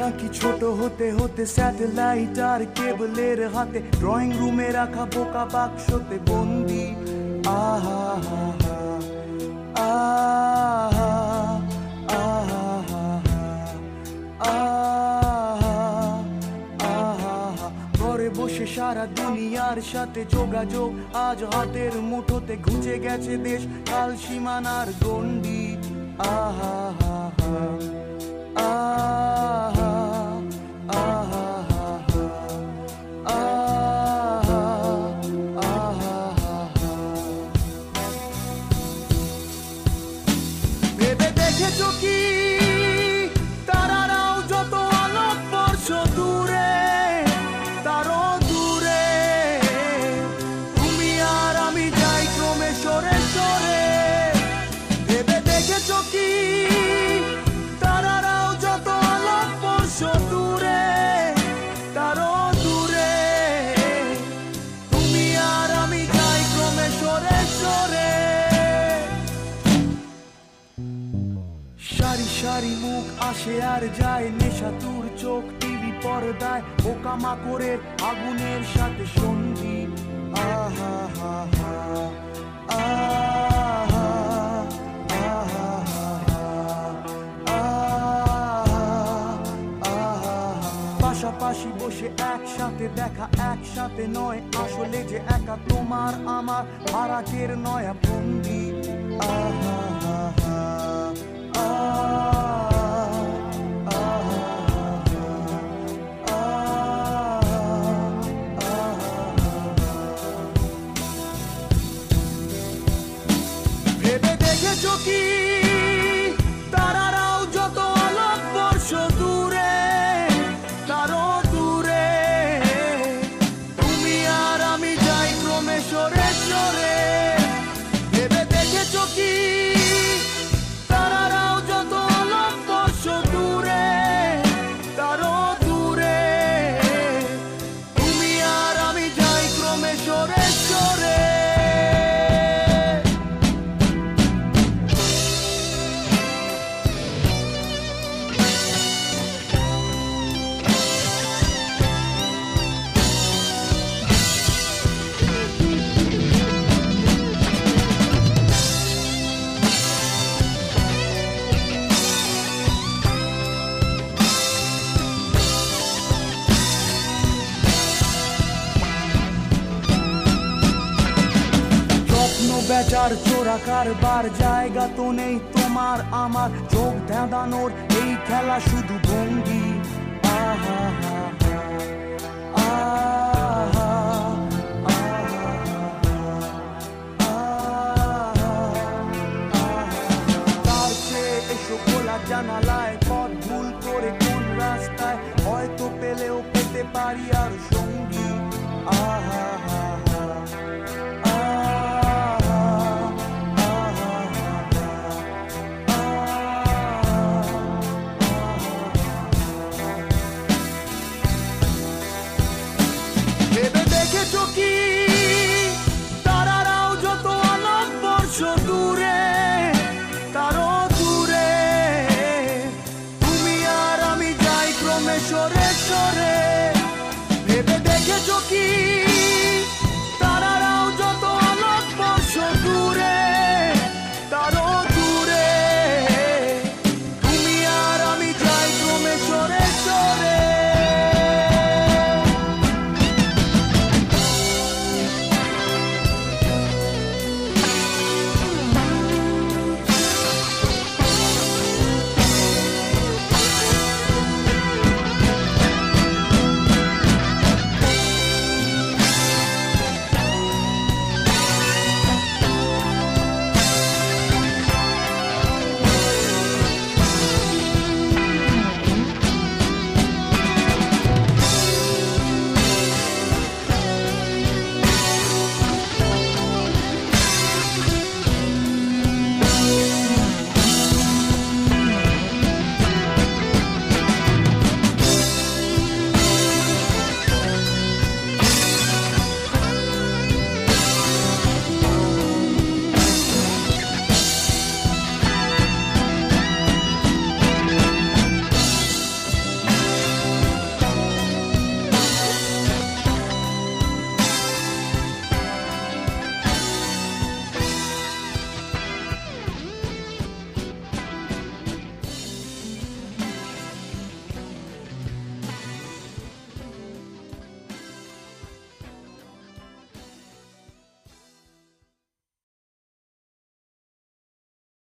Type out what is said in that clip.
নাকি ছোট হতে হতে স্যাটেলাইট আর কেবলের হাতে ড্রয়িং রুমে রাখা বোকা বাক্সতে বন্দি। আহা হা হা আহা আহা আহা ঘরে বসে সারা দুনিয়ার সাথে যোগাযোগ আজ হাতের মুঠোতে, ঘুচে গেছে দেশ কাল সীমানার গণ্ডি। আহা হা হা আহা আহা আহা আহা ভেবে দেখেছো কি তারারাও যত আলোক বর্ষ দূরে, তারও দূরে তুমি আর আমি যাই ক্রমে সরে সরে। ভেবে দেখেছো কি তারারাও যত আলোক বর্ষ দূরে, তারও দূরে তুমি আর আমি যাই ক্রমে সরে সরে। সারি সারি মুখ আসে আর যায়, নেশাতুর চোখ টিভি পর্দায় পোকামাকড়ের আগুনের সাথে সন্ধি। আহা হা হা আহা আহা আহা পাশাপাশি বসে একসাথে দেখা, একসাথে নয় আসলে যে একা তোমার আমার ফারাকের নয়া বন্দি। আহা হা হা ভেবে দেখেছো কি তারারাও যত আলোক বর্ষ দূরে, তারও দূরে তুমি আর আমি যাই ক্রমে সরে সরে। ভেবে দেখেছো কি তারারাও যত আলোক বর্ষ দূরে, তারও দূরে তুমি আর আমি যাই ক্রমে সরে সরে। বেচার চোরা কারবার জায়গা তো নেই তোমার আমার, চোখ ধাঁধানোর এই খেলা শুধু ভঙ্গি। আহা হা আহা আহা তার চেয়ে এসো খোলা জানালা